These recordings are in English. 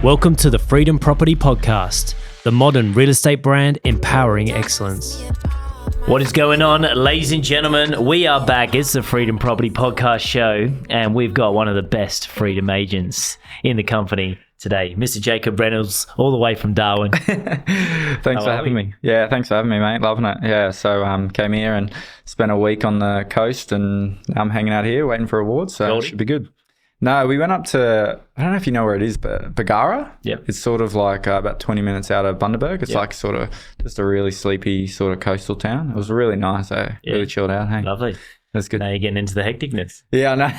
Welcome to the Freedom Property Podcast, the modern real estate brand empowering excellence. What is going on, ladies and gentlemen? We are back. It's the Freedom Property Podcast show, and we've got one of the best freedom agents in the company today, Mr. Jacob Reynolds, all the way from Darwin. Thanks for having me. Yeah, thanks for having me, mate. Loving it. Yeah, so came here and spent a week on the coast, and now I'm hanging out here waiting for awards, so it should be good. No, we went up to, I don't know if you know where it is, but Bargara. Yep. It's sort of like about 20 minutes out of Bundaberg. It's like sort of just a really sleepy sort of coastal town. It was really nice, really chilled out. Hey. Lovely. That's good. Now you're getting into the hecticness. Yeah, I know.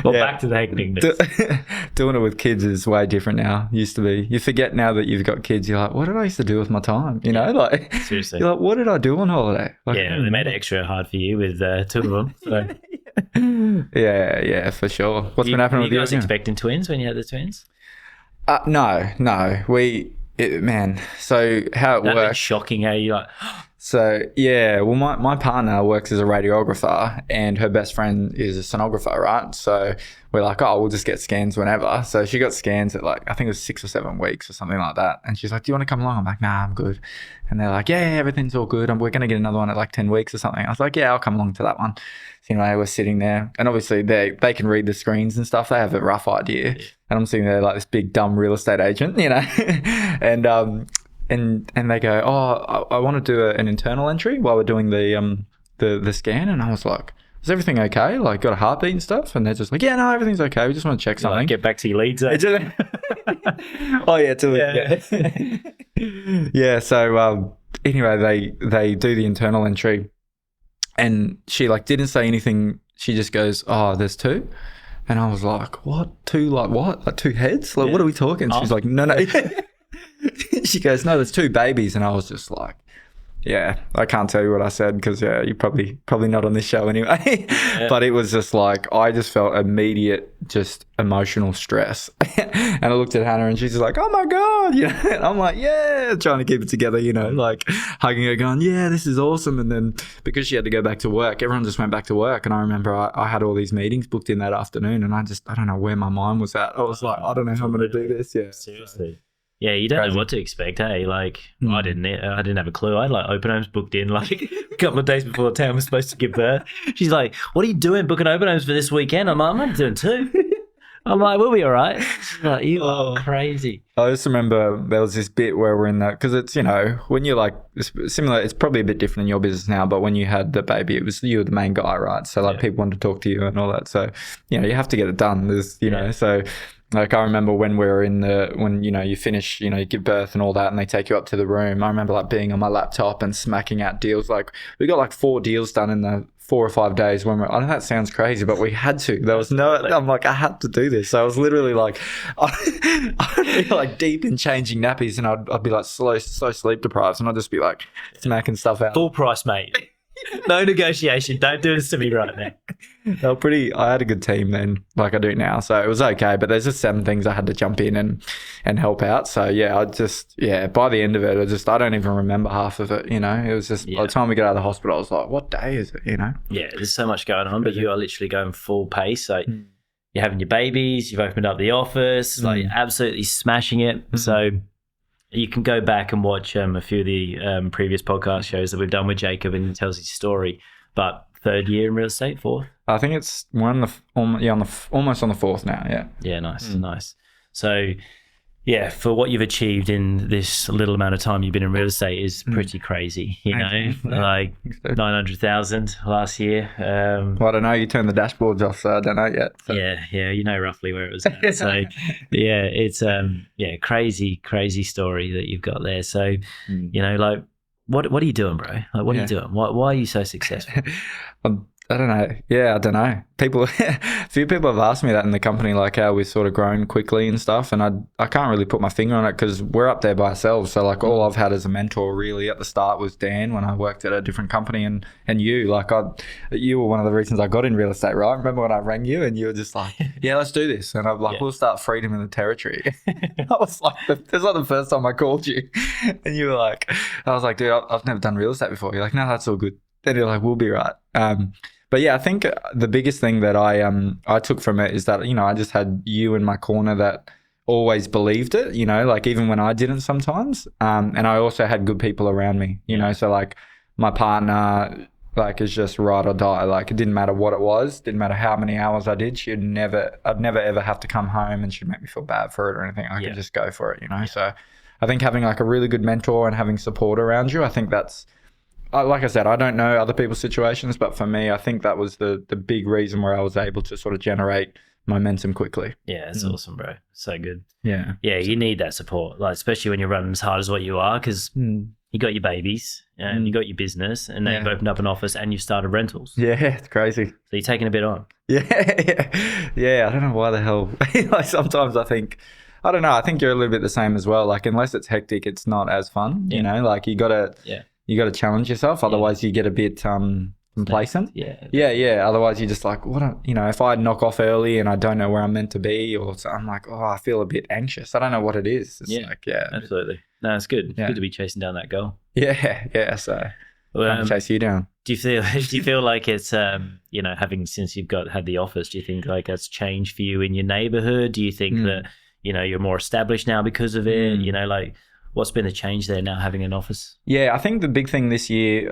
Well, back to the hecticness. Doing it with kids is way different now. Used to be. You forget now that you've got kids. You're like, what did I used to do with my time? You know, like seriously. You're like, what did I do on holiday? Like, yeah, they made it extra hard for you with two of them. So. Yeah, for sure. What's been happening with you? You guys expecting twins when you had the twins? No. Man. So how it works? Shocking how you like. So, yeah, well, my partner works as a radiographer and her best friend is a sonographer, right? So we're like, oh, we'll just get scans whenever. So she got scans at like, I think it was 6 or 7 weeks or something like that. And she's like, do you want to come along? I'm like, nah, I'm good. And they're like, yeah, everything's all good. We're going to get another one at like 10 weeks or something. I was like, yeah, I'll come along to that one. So, we're sitting there and obviously they can read the screens and stuff. They have a rough idea. Yeah. And I'm sitting there like this big dumb real estate agent, And they go, oh, I want to do an internal entry while we're doing the scan. And I was like, is everything okay? Like, got a heartbeat and stuff? And they're just like, yeah, no, everything's okay. We just want to check something. Get back to your leads. Oh, yeah, yeah. So anyway, they do the internal entry. And she like didn't say anything. She just goes, oh, there's 2. And I was like, what? 2 like what? Like 2 heads? Like, what are we talking? She's like, no. She goes, no, there's 2 babies. And I was just like, yeah, I can't tell you what I said because, yeah, you're probably not on this show anyway. Yeah. But it was just like, I just felt immediate, just emotional stress. And I looked at Hannah and she's like, oh my God. And I'm like, yeah, trying to keep it together, like hugging her going, yeah, this is awesome. And then because she had to go back to work, everyone just went back to work. And I remember I had all these meetings booked in that afternoon and I don't know where my mind was at. I was like, I don't know how I'm going to do this. Yeah. Seriously. Yeah, you don't know what to expect, hey? Like, I didn't have a clue. I had like open homes booked in like a couple of days before Tam was supposed to give birth. She's like, what are you doing booking open homes for this weekend? I'm like, I'm not doing 2. I'm like, we'll be all right. She's like, you are crazy. I just remember there was this bit where we're in that, because it's, when you're like, it's similar, it's probably a bit different in your business now, but when you had the baby, it was you were the main guy, right? So like people wanted to talk to you and all that. So, you have to get it done. There's, so... Like I remember when we were when you finish, you give birth and all that and they take you up to the room. I remember like being on my laptop and smacking out deals. Like we got like 4 deals done in the 4 or 5 days I know that sounds crazy, but we had to. There was I'm like, I had to do this. So I was literally like, I'd be like deep in changing nappies and I'd be like so sleep deprived and I'd just be like smacking stuff out. Full price, mate. No negotiation. Don't do this to me right now. I had a good team then, like I do now, so it was okay. But there's just 7 things I had to jump in and help out. So yeah, by the end of it, I don't even remember half of it. It was just by the time we got out of the hospital, I was like, what day is it? Yeah, there's so much going on, but you are literally going full pace. Like you're having your babies, you've opened up the office, like absolutely smashing it. So you can go back and watch a few of the previous podcast shows that we've done with Jacob, and he tells his story. But 3rd year in real estate, 4th? I think it's almost on the 4th now. Yeah. Yeah, nice. So, yeah, for what you've achieved in this little amount of time you've been in real estate is pretty crazy. Like 900,000 last year. Well, I don't know. You turned the dashboards off, so I don't know yet. So. Yeah, roughly where it was at. So, yeah, it's crazy story that you've got there. So, like, what are you doing, bro? Like, what are you doing? Why are you so successful? I don't know. Yeah, I don't know. A few people have asked me that in the company, like how we've sort of grown quickly and stuff. And I can't really put my finger on it because we're up there by ourselves. So like all I've had as a mentor really at the start was Dan when I worked at a different company and you. Like you were one of the reasons I got in real estate, right? Remember when I rang you and you were just like, yeah, let's do this. And I'm like, we'll start freedom in the territory. I was like, it's like the first time I called you. And you were like, I was like, dude, I've never done real estate before. You're like, no, that's all good. Then you're like, we'll be right. But yeah, I think the biggest thing that I took from it is that, I just had you in my corner that always believed it, you know, like even when I didn't sometimes. And I also had good people around me, you know, so like my partner, like, is just ride or die. Like, it didn't matter what it was, didn't matter how many hours I did. I'd never ever have to come home and she'd make me feel bad for it or anything. I could just go for it, you know? So I think having like a really good mentor and having support around you, I think that's, like I said, I don't know other people's situations, but for me, I think that was the big reason where I was able to sort of generate momentum quickly. Yeah, it's awesome, bro. So good. Yeah. Yeah, you need that support, like especially when you're running as hard as what you are, because you got your babies and you got your business, and now you've opened up an office and you've started rentals. Yeah, it's crazy. So you're taking a bit on. Yeah. I don't know why the hell. Like sometimes I think, I don't know. I think you're a little bit the same as well. Like unless it's hectic, it's not as fun. You know, like you gotta challenge yourself. Otherwise, you get a bit complacent. Yeah. Otherwise, you're just like, you know, if I knock off early and I don't know where I'm meant to be, or so, I'm like, I feel a bit anxious. I don't know what it is. It's like, absolutely. No, it's good. It's good to be chasing down that goal. Yeah. So trying to chase you down. Do you feel like it's you know, since you've had the office, do you think like that's changed for you in your neighborhood? Do you think that, you know, you're more established now because of it? You know, like what's been the change there now having an office? Yeah, I think the big thing this year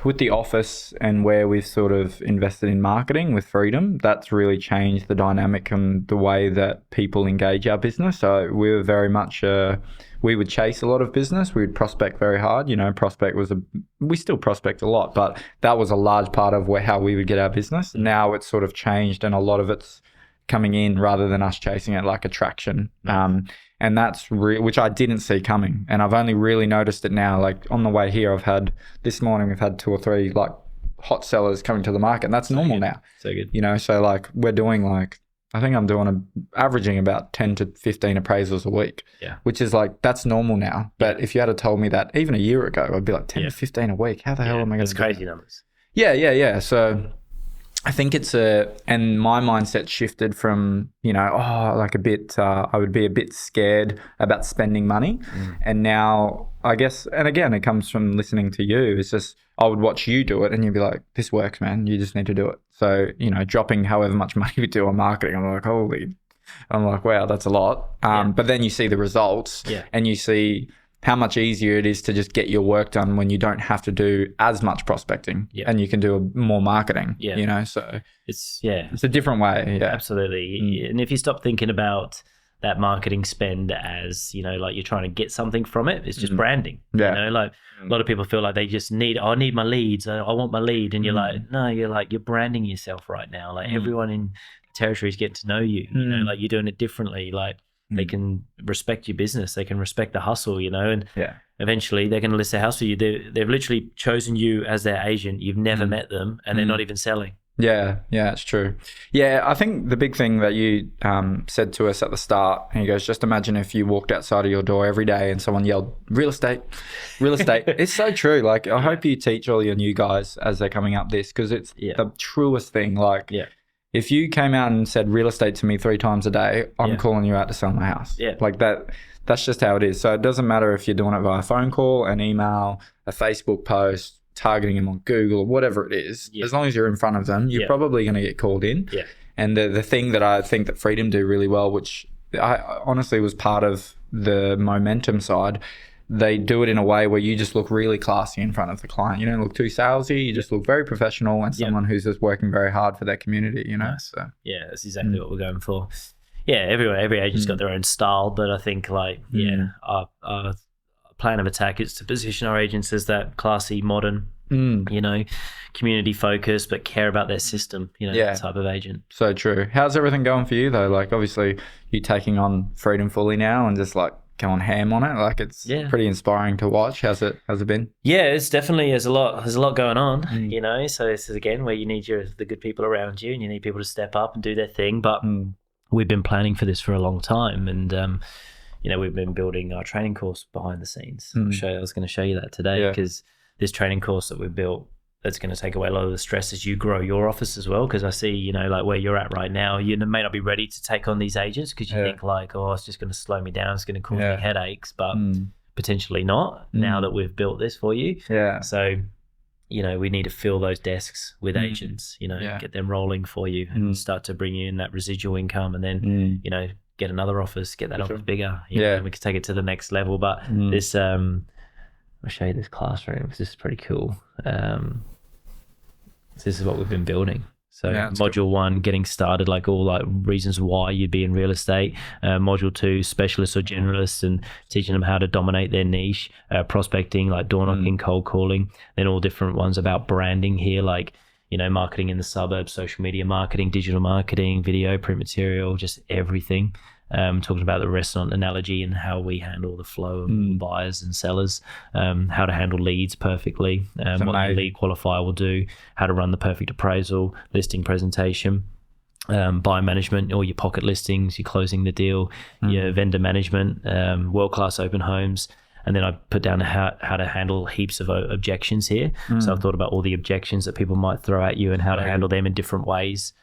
with the office and where we've sort of invested in marketing with Freedom, that's really changed the dynamic and the way that people engage our business. So we were very much, we would chase a lot of business. We would prospect very hard. You know, we still prospect a lot, but that was a large part of how we would get our business. Now it's sort of changed and a lot of it's coming in rather than us chasing it like attraction. And that's which I didn't see coming. And I've only really noticed it now. Like on the way here, this morning we've had 2 or 3 like hot sellers coming to the market, and that's normal now. So good. You know, so like we're doing like, I think I'm averaging about 10 to 15 appraisals a week, which is like, that's normal now. But if you had told me that even a year ago, I'd be like 10 to 15 a week. How the hell am I going to do that? That's crazy numbers. Yeah. So I think and my mindset shifted from, you know, like a bit, I would be a bit scared about spending money. And now I guess, and again, it comes from listening to you. It's just, I would watch you do it and you'd be like, this works, man. You just need to do it. So, you know, dropping however much money we do on marketing, I'm like, wow, that's a lot. But then you see the results and you see how much easier it is to just get your work done when you don't have to do as much prospecting and you can do more marketing, you know, so it's a different way. Yeah, absolutely. And if you stop thinking about that marketing spend as, you know, like you're trying to get something from it, it's just branding. You know, like a lot of people feel like they just I need my leads. I want my lead. And you're like, no, you're branding yourself right now. Like everyone in the territory is getting to know you, you know, like you're doing it differently. Like, they can respect your business. They can respect the hustle, you know, and eventually they're going to list their house for you. They've literally chosen you as their agent. You've never met them and they're not even selling. Yeah, it's true. Yeah, I think the big thing that you said to us at the start, and he goes, just imagine if you walked outside of your door every day and someone yelled, real estate. It's so true. Like, I hope you teach all your new guys as they're coming up this, because it's the truest thing. Like, if you came out and said real estate to me 3 times a day, I'm calling you out to sell my house. Yeah. Like that's just how it is. So it doesn't matter if you're doing it via phone call, an email, a Facebook post, targeting them on Google, or whatever it is. As long as you're in front of them, you're probably going to get called in. Yeah. And the thing that I think that Freedom do really well, which I honestly was part of the momentum side, they do it in a way where you just look really classy in front of the client. You don't look too salesy. You just look very professional and someone who's just working very hard for their community, you know? Nice. So yeah, that's exactly what we're going for. Yeah, every agent's got their own style, but I think like, our plan of attack is to position our agents as that classy, modern, you know, community focused, but care about their system, you know, that type of agent. So true. How's everything going for you though? Like obviously you're taking on Freedom fully now and just like going ham on it. Like it's pretty inspiring to watch. How's it been? Yeah, it's definitely, there's a lot going on, you know, so this is again where you need the good people around you and you need people to step up and do their thing. But we've been planning for this for a long time, and you know, we've been building our training course behind the scenes. I was going to show you that today, because this training course that we've built, that's going to take away a lot of the stress as you grow your office as well. Because I see, you know, like where you're at right now, you may not be ready to take on these agents because you think like, oh, it's just going to slow me down. It's going to cause me headaches, but potentially not now that we've built this for you. Yeah. So, you know, we need to fill those desks with agents, you know, get them rolling for you and start to bring in that residual income, and then, you know, get another office, get that office bigger. And we can take it to the next level. But this, I'll show you this classroom because this is pretty cool. This is what we've been building. So module 1, getting started, like all like reasons why you'd be in real estate. Module 2, specialists or generalists, and teaching them how to dominate their niche. Prospecting, like door knocking, cold calling. Then all different ones about branding here, like, you know, marketing in the suburbs, social media marketing, digital marketing, video, print material, just everything. Talking about the restaurant analogy and how we handle the flow of buyers and sellers, how to handle leads perfectly, what the lead qualifier will do, how to run the perfect appraisal, listing presentation, buyer management, all your pocket listings, your closing the deal, your vendor management, world-class open homes. And then I put down how to handle heaps of objections here. So I've thought about all the objections that people might throw at you and how to handle them in different ways.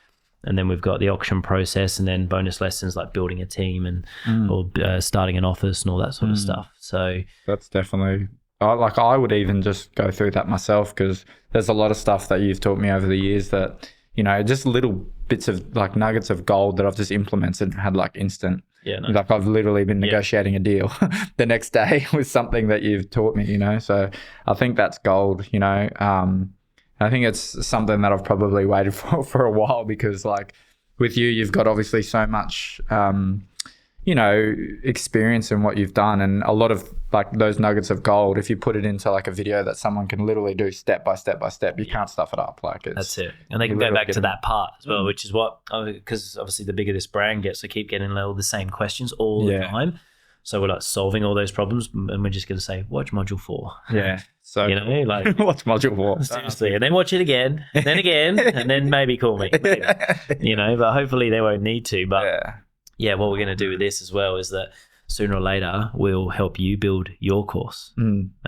And then we've got the auction process, and then bonus lessons like building a team and or starting an office and all that sort of stuff. So that's definitely, I would even just go through that myself, because there's a lot of stuff that you've taught me over the years that, you know, just little bits of like nuggets of gold that I've just implemented and had like instant. Like I've literally been negotiating a deal the next day with something that you've taught me, you know. So I think that's gold, you know. I think it's something that I've probably waited for a while, because like with you, you've got obviously so much, you know, experience in what you've done, and a lot of like those nuggets of gold, if you put it into like a video that someone can literally do step by step by step, you can't stuff it up. Like that's it. And they can go back to that part as well, which is what, because obviously the bigger this brand gets, they keep getting all the same questions all the time. So we're like solving all those problems, and we're just going to say, watch module 4. Yeah. So, you know, like watch module 4. Seriously. And then watch it again, and then again, and then maybe call me, you know, but hopefully they won't need to. But yeah, what we're going to do with this as well is that sooner or later we'll help you build your course.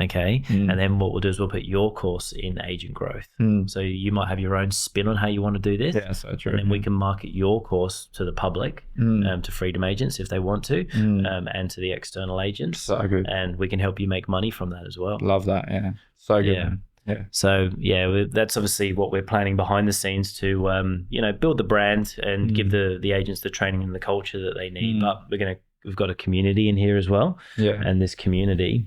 Okay. And then what we'll do is we'll put your course in agent growth. So you might have your own spin on how you want to do this. Yeah, so true. And then we can market your course to the public, to freedom agents if they want to, and to the external agents. So good. And we can help you make money from that as well. Love that. Yeah. So good. Man. Yeah. So yeah, that's obviously what we're planning behind the scenes to, you know, build the brand and give the agents the training and the culture that they need. But we've got a community in here as well. Yeah. And this community,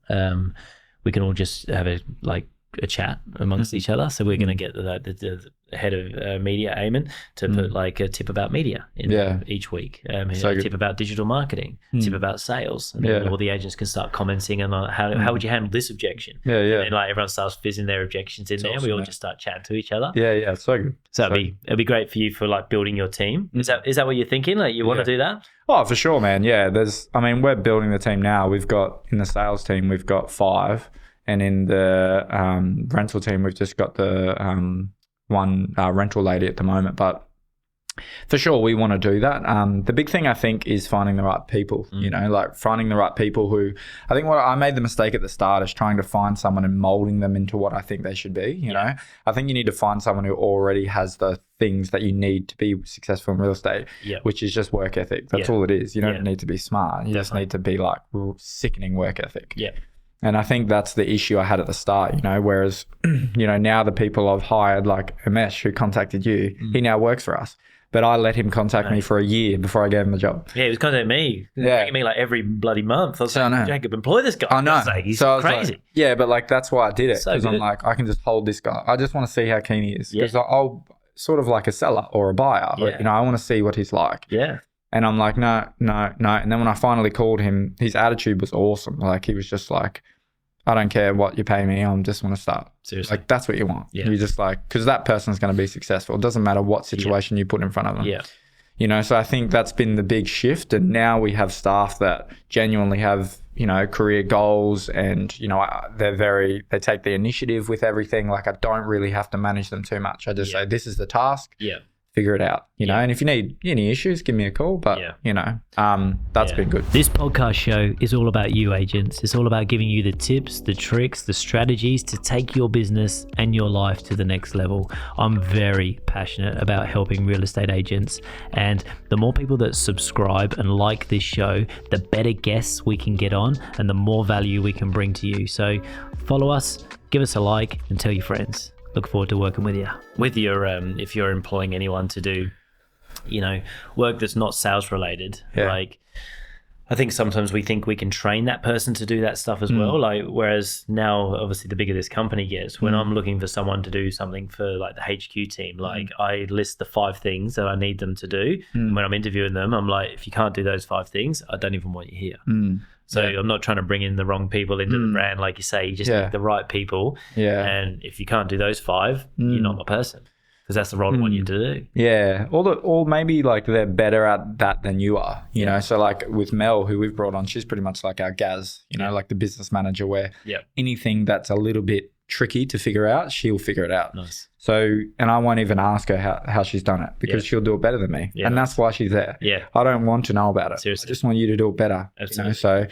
we can all just have a chat amongst each other. So we're going to get the head of media, Eamon, to put like a tip about media in each week. A tip about digital marketing, tip about sales. And then all the agents can start commenting on how would you handle this objection? And like everyone starts fizzing their objections in there. Awesome, we all just start chatting to each other. Yeah, so good. So it'd be great for you for like building your team. Is that what you're thinking? Like you want to do that? Oh, for sure, man. Yeah, we're building the team now. We've got, in the sales team, we've got 5. And in the rental team, we've just got the one rental lady at the moment. But for sure, we want to do that. The big thing, I think, is finding the right people, you know, like finding the right people who, I think what I made the mistake at the start is trying to find someone and molding them into what I think they should be, you know. I think you need to find someone who already has the things that you need to be successful in real estate, which is just work ethic. That's all it is. You don't need to be smart. You just need to be like sickening work ethic. Yeah. And I think that's the issue I had at the start, you know, whereas, you know, now the people I've hired, like Umesh, who contacted you, he now works for us. But I let him contact me for a year before I gave him the job. Yeah, he was contacting me. Ringing me like every bloody month. I was like, Jacob, employ this guy. I know. He's crazy. Like, yeah, but like that's why I did it. Because I'm like, I can just hold this guy. I just want to see how keen he is. Because I'll sort of like a seller or a buyer. But, you know, I want to see what he's like. Yeah. And I'm like, no. And then when I finally called him, his attitude was awesome. Like he was just like, I don't care what you pay me. I just want to start. Seriously. Like that's what you want. Yeah. You just like, because that person's going to be successful. It doesn't matter what situation you put in front of them. Yeah. You know, so I think that's been the big shift. And now we have staff that genuinely have, you know, career goals, and, you know, they take the initiative with everything. Like I don't really have to manage them too much. I just say, this is the task. Yeah. Figure it out, you know, and if you need any issues, give me a call, but you know, that's been good. This podcast show is all about you agents. It's all about giving you the tips, the tricks, the strategies to take your business and your life to the next level. I'm very passionate about helping real estate agents, and the more people that subscribe and like this show, the better guests we can get on and the more value we can bring to you. So follow us, give us a like, and tell your friends. Look forward to working with you. With your, if you're employing anyone to do work that's not sales related. Yeah. Like, I think sometimes we think we can train that person to do that stuff as well. Like, whereas now, obviously, the bigger this company gets, when I'm looking for someone to do something for like the HQ team, like I list the 5 things that I need them to do. And when I'm interviewing them, I'm like, if you can't do those 5 things, I don't even want you here. So I'm not trying to bring in the wrong people into the brand. Like you say, you just need the right people. Yeah. And if you can't do those 5, you're not my person. Because that's the role I want you to do. Yeah, or maybe like they're better at that than you are, you know. So like with Mel, who we've brought on, she's pretty much like our Gaz, you know, like the business manager, where anything that's a little bit tricky to figure out, she'll figure it out. Nice. So, and I won't even ask her how she's done it, because she'll do it better than me. Yeah, and that's why she's there. Yeah. I don't want to know about it. Seriously. I just want you to do it better. Absolutely. You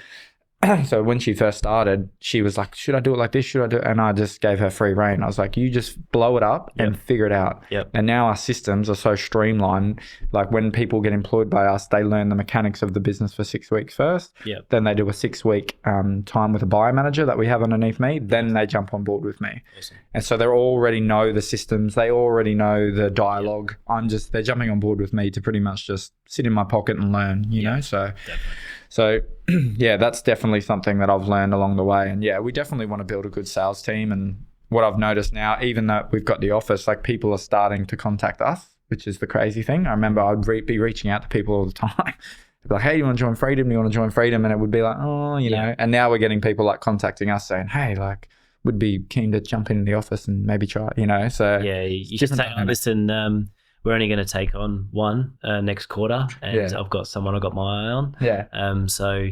know? So when she first started, she was like, should I do it like this? Should I do it? And I just gave her free rein. I was like, you just blow it up and figure it out. And now our systems are so streamlined. Like when people get employed by us, they learn the mechanics of the business for 6 weeks first. Then they do a 6-week time with a buyer manager that we have underneath me. Then they jump on board with me. Awesome. And so they already know the systems. They already know the dialogue. They're jumping on board with me to pretty much just sit in my pocket and learn, you know? So yeah, that's definitely something that I've learned along the way. And yeah, we definitely want to build a good sales team. And what I've noticed now, even though we've got the office, like people are starting to contact us, which is the crazy thing. I remember I'd be reaching out to people all the time. They'd be like, hey, you want to join Freedom? You want to join Freedom? And it would be like, oh, you know. And now we're getting people like contacting us saying, hey, like, would be keen to jump in the office and maybe try, you know. So yeah, you should say, listen, we're only going to take on one next quarter, and I've got my eye on. So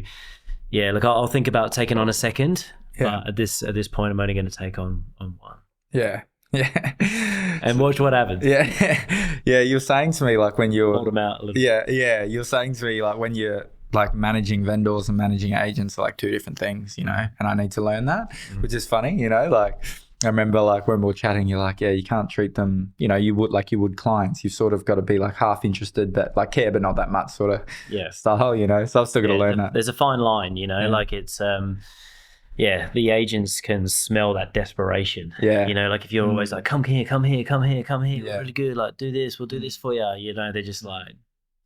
yeah, look, I'll think about taking on a second. But at this point, I'm only going to take on one. Yeah. And watch what happens. Yeah. You're saying to me like when you're hold them out a little. Yeah. You're saying to me like when you're like managing vendors and managing agents are like 2 different things, you know. And I need to learn that, which is funny, you know, like. I remember like when we were chatting, you're like, yeah, you can't treat them, you know, you would clients. You've sort of got to be like half interested, but like care, but not that much sort of style, you know. So I've still got to learn that. There's a fine line, you know, like it's, the agents can smell that desperation. You know, like if you're always like, come here, we're really good, like do this, we'll do this for you. You know, they're just like,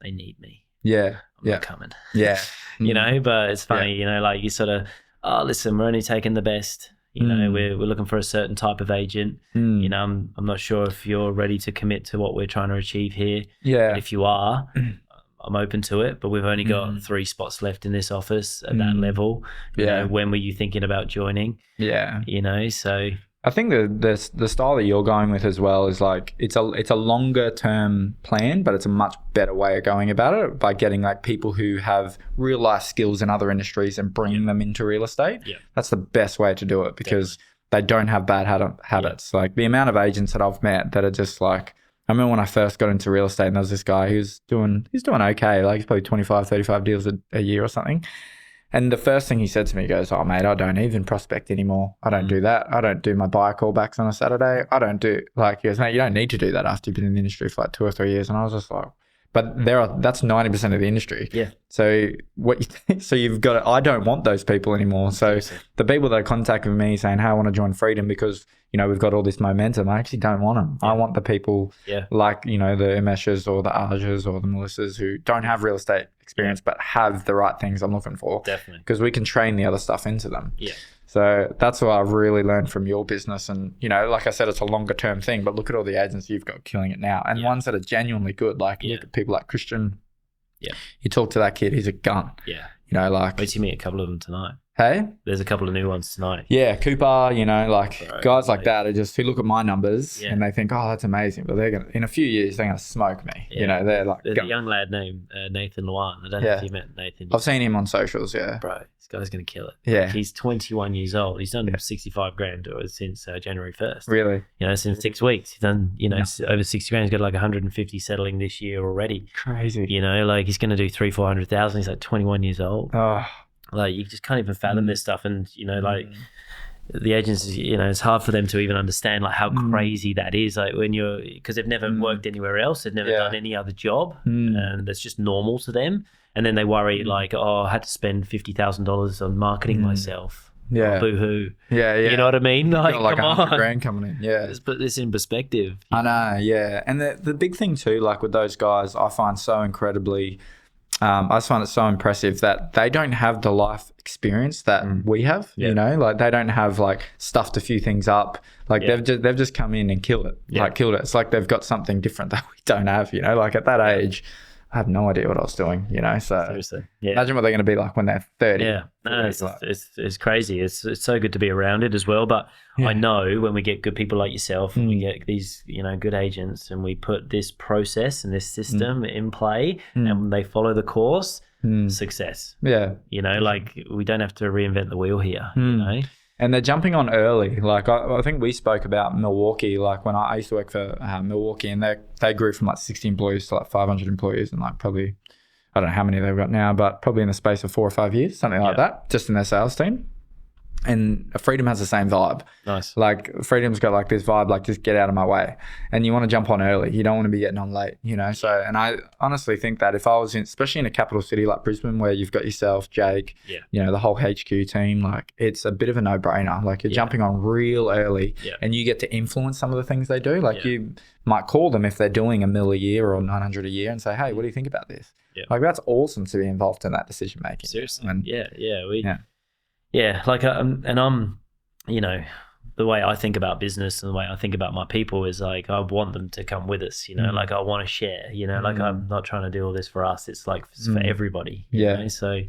they need me. I'm not coming. You know, but it's funny, you know, like you sort of, oh, listen, we're only taking the best. You know, we're looking for a certain type of agent. You know, I'm not sure if you're ready to commit to what we're trying to achieve here. But if you are, I'm open to it. But we've only got 3 spots left in this office at that level. You know, when were you thinking about joining? You know, so I think the style that you're going with as well is like it's a longer term plan, but it's a much better way of going about it by getting like people who have real life skills in other industries and bringing them into real estate. That's the best way to do it because they don't have bad habits. Like the amount of agents that I've met that are just like, I remember when I first got into real estate and there was this guy who's doing okay. Like he's probably 25, 35 deals a year or something. And the first thing he said to me, he goes, oh, mate, I don't even prospect anymore. I don't do that. I don't do my buyer callbacks on a Saturday. I don't do, like, he goes, mate, you don't need to do that after you've been in the industry for like 2 or 3 years. And I was just like, but that's 90% of the industry. So so you've got to, I don't want those people anymore. So the people that are contacting me saying, hey, I want to join Freedom because, you know, we've got all this momentum. I actually don't want them. I want the people like, you know, the Imeshas or the Ajas or the Melissas who don't have real estate experience but have the right things I'm looking for. Definitely. Because we can train the other stuff into them. So that's what I've really learned from your business. And, you know, like I said, it's a longer term thing, but look at all the agents you've got killing it now and ones that are genuinely good. Like look at people like Christian. You talk to that kid, he's a gun. You know, like. Wait till you meet a couple of them tonight. Hey? There's a couple of new ones tonight. Yeah, Cooper, you know, like guys like that are just who look at my numbers and they think, oh, that's amazing. But they're going to, in a few years, they're going to smoke me. You know, they're like. There's a young lad named Nathan Luan. I don't know if you met Nathan. I've seen him on socials, Bro, this guy's going to kill it. Like, he's 21 years old. He's done 65 grand since January 1st. Really? You know, since 6 weeks. He's done, you know, over 60 grand. He's got like 150 settling this year already. Crazy. You know, like he's going to do 300,000-400,000. He's like 21 years old. Oh. Like you just can't even fathom this stuff, and you know, like the agents, you know, it's hard for them to even understand like how crazy that is. Like when you're, because they've never worked anywhere else, they've never done any other job, and that's just normal to them. And then they worry like, oh, I had to spend $50,000 on marketing myself. Yeah. Oh, boo-hoo. Yeah. You know what I mean? Like, Got like come on. $100,000 coming in. Yeah. Let's put this in perspective. I know, yeah. And the big thing too, like with those guys, I find so incredibly, I just find it so impressive that they don't have the life experience that we have, you know, like they don't have like stuffed a few things up. Like they've just come in and killed it, killed it. It's like they've got something different that we don't have, you know, like at that age, I have no idea what I was doing, you know, so Seriously. imagine what they're going to be like when they're 30. Yeah, no, it's crazy. It's so good to be around it as well. But I know when we get good people like yourself and we get these, you know, good agents and we put this process and this system in play and they follow the course, success. Yeah. You know, like we don't have to reinvent the wheel here, you know. And they're jumping on early. Like I think we spoke about Milwaukee, like when I used to work for Milwaukee, and they grew from like 60 employees to like 500 employees and like probably, I don't know how many they've got now, but probably in the space of 4 or 5 years, something like that, just in their sales team. And Freedom has the same vibe. Nice. Like Freedom's got like this vibe, like just get out of my way. And you want to jump on early. You don't want to be getting on late, you know? So, and I honestly think that if I was in, especially in a capital city like Brisbane, where you've got yourself, Jake, you know, the whole HQ team, like it's a bit of a no-brainer. Like you're jumping on real early and you get to influence some of the things they do. Like you might call them if they're doing $1 million a year or 900 a year and say, hey, what do you think about this? Like that's awesome to be involved in that decision making. Seriously. And, Yeah, like, and I'm, you know, the way I think about business and the way I think about my people is like, I want them to come with us, you know, like I want to share, you know, like I'm not trying to do all this for us. It's like, it's for everybody. You know? So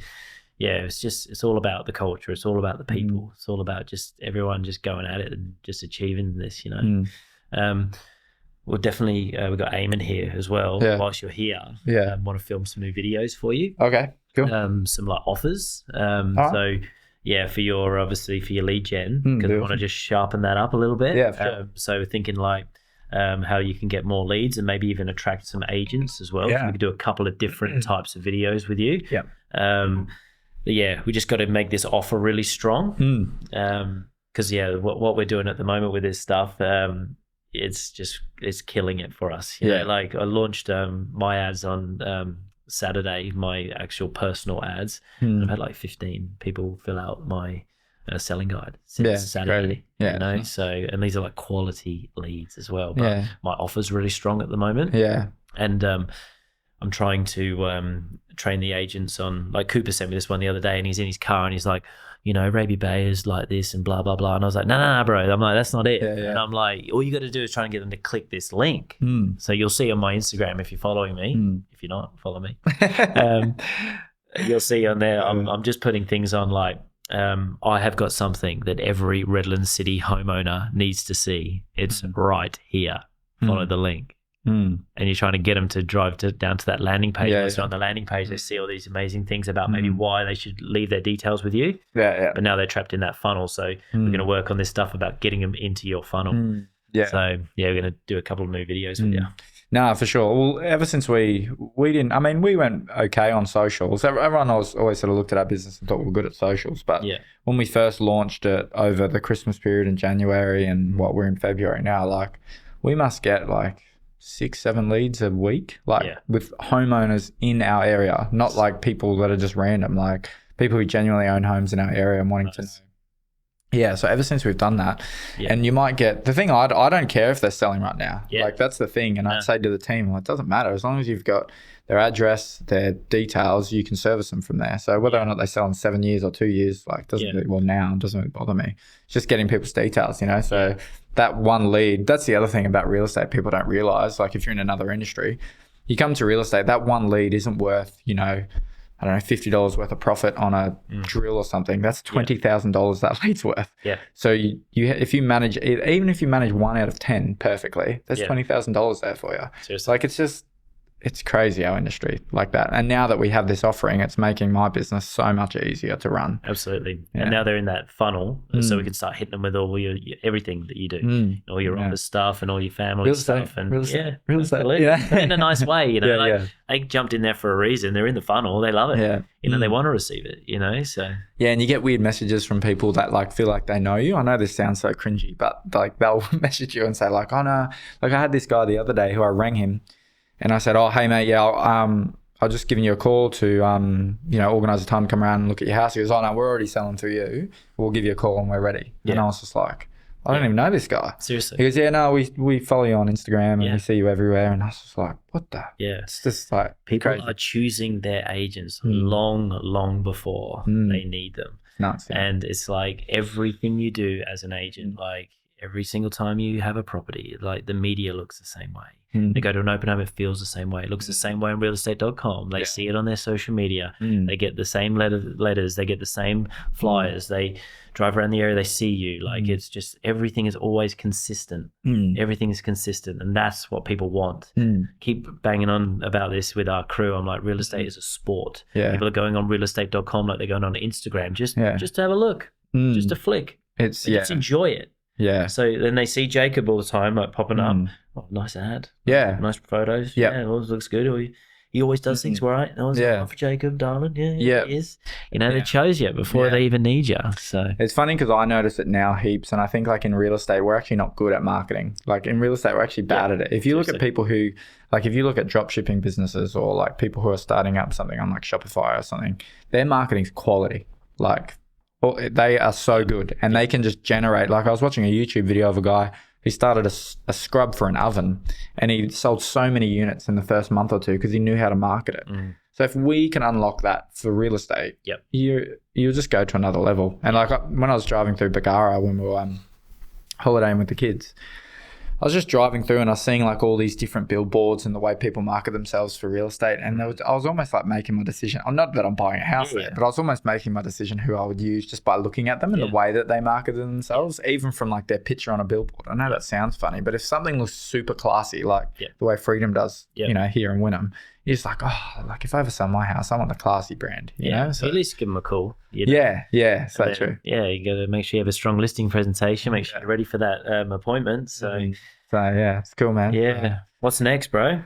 it's all about the culture. It's all about the people. It's all about just everyone just going at it and just achieving this, you know. We'll definitely, we've got Eamon here as well whilst you're here. Want to film some new videos for you. Okay, cool. Some like offers. So, yeah, for your lead gen, because I want to just sharpen that up a little bit. Yeah, for sure. So we're thinking like how you can get more leads and maybe even attract some agents as well. So we could do a couple of different types of videos with you. We just got to make this offer really strong. Because what we're doing at the moment with this stuff, it's killing it for us. You know, like I launched my ads on Saturday, my actual personal ads. And I've had like 15 people fill out my selling guide since Saturday. Great. You know, so and these are like quality leads as well. But my offer's really strong at the moment. And I'm trying to train the agents on, like Cooper sent me this one the other day and he's in his car and he's like, you know, Raby Bay is like this and blah, blah, blah. And I was like, no, bro. I'm like, that's not it. And I'm like, all you got to do is try and get them to click this link. So you'll see on my Instagram if you're following me. If you're not, follow me. You'll see on there, I'm just putting things on like, I have got something that every Redland City homeowner needs to see. It's right here. Follow the link. And you're trying to get them to drive down to that landing page. Once they're on the landing page, they see all these amazing things about maybe why they should leave their details with you. But now they're trapped in that funnel. So we're going to work on this stuff about getting them into your funnel. So we're going to do a couple of new videos with you. No, for sure. Well, ever since we didn't, I mean, we went okay on socials. Everyone always sort of looked at our business and thought we were good at socials. But when we first launched it over the Christmas period in January and what we're in February now, like we must get like 6-7 leads a week, like with homeowners in our area, not like people that are just random, like people who genuinely own homes in our area and wanting to know. So ever since we've done that, and you might get the thing, I don't care if they're selling right now. Like that's the thing. And I'd say to the team, well, it doesn't matter as long as you've got their address, their details, you can service them from there. So whether or not they sell in 7 years or 2 years, like doesn't really bother me. It's just getting people's details, you know. So that one lead, that's the other thing about real estate people don't realize. Like if you're in another industry, you come to real estate, that one lead isn't worth, you know, I don't know, $50 worth of profit on a drill or something. That's $20,000 that lead's worth. So you if you manage, even if you manage 1 out of 10 perfectly, there's $20,000 there for you. Seriously. Like it's crazy, our industry like that. And now that we have this offering, it's making my business so much easier to run. Absolutely. And now they're in that funnel, so we can start hitting them with all your everything that you do, all your office stuff and all your family stuff. And real estate. In a nice way, you know. They jumped in there for a reason. They're in the funnel. They love it. You know, they want to receive it, you know, so. Yeah, and you get weird messages from people that like feel like they know you. I know this sounds so cringy, but like they'll message you and say like, oh no, like I had this guy the other day who I rang him. And I said, oh, hey, mate, I've just given you a call to, organise a time to come around and look at your house. He goes, oh, no, we're already selling through you. We'll give you a call when we're ready. Yeah. And I was just like, I don't even know this guy. Seriously. He goes, yeah, no, we follow you on Instagram and we see you everywhere. And I was just like, what the? Yeah. It's just like people crazy. are choosing their agents long before they need them. Nuts, yeah. And it's like everything you do as an agent, like every single time you have a property, like the media looks the same way. They go to an open home, it feels the same way. It looks the same way on realestate.com. They see it on their social media. They get the same letters. They get the same flyers. They drive around the area. They see you. Like it's just everything is always consistent. Everything is consistent, and that's what people want. Keep banging on about this with our crew. I'm like, real estate is a sport. People are going on realestate.com like they're going on Instagram. Just to have a look, just a flick. Just enjoy it. Yeah. So then they see Jacob all the time, like popping up. Oh, nice ad. Yeah. Nice photos. Yep. Yeah, it always looks good. Or he always does things right. I was like, for Jacob, darling. Yeah, he is. They chose you before they even need you. So it's funny because I notice it now heaps, and I think like in real estate, we're actually not good at marketing. Like in real estate, we're actually bad at it. If you look at people who, like if you look at drop shipping businesses or like people who are starting up something on like Shopify or something, their marketing's quality. Like they are so good, and they can just generate. Like I was watching a YouTube video of a guy who started a scrub for an oven, and he sold so many units in the first month or two because he knew how to market it. So if we can unlock that for real estate, you'll just go to another level. And like when I was driving through Bagara when we were holidaying with the kids, I was just driving through and I was seeing like all these different billboards and the way people market themselves for real estate. And I was almost like making my decision. Not that I'm buying a house there, but I was almost making my decision who I would use just by looking at them and the way that they marketed themselves, even from like their picture on a billboard. I know that sounds funny, but if something looks super classy, like the way Freedom does, here in Wynnum, you're just like, oh, like if I ever sell my house, I want the classy brand, you know? So at least give them a call. So true. Yeah, you got to make sure you have a strong listing presentation, make sure you're ready for that appointment. So it's cool, man. Yeah. What's next, bro?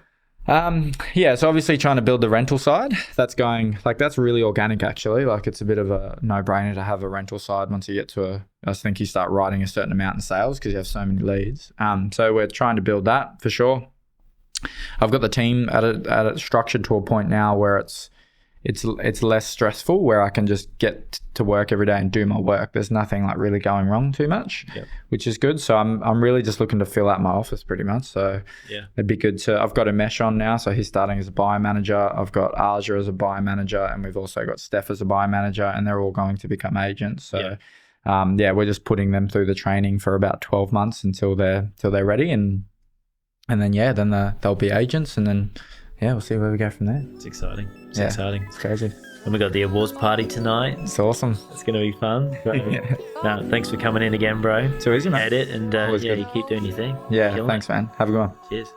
So obviously trying to build the rental side. That's going, like, that's really organic actually. Like it's a bit of a no-brainer to have a rental side once you get to I think you start writing a certain amount in sales because you have so many leads. So we're trying to build that for sure. I've got the team at it structured to a point now where it's less stressful, where I can just get to work every day and do my work. There's nothing like really going wrong too much, which is good. So I'm really just looking to fill out my office pretty much. So it'd be good to. I've got Umesh on now, so he's starting as a buyer manager. I've got Aja as a buyer manager, and we've also got Steph as a buyer manager, and they're all going to become agents. So we're just putting them through the training for about 12 months until they're ready, and then they'll be agents, and then we'll see where we go from there. It's exciting. Exciting. It's crazy. And we got the awards party tonight. It's awesome. It's going to be fun. No, thanks for coming in again, bro. Too easy, man. Edit and you keep doing your thing. Yeah, thanks, man. Have a good one. Cheers.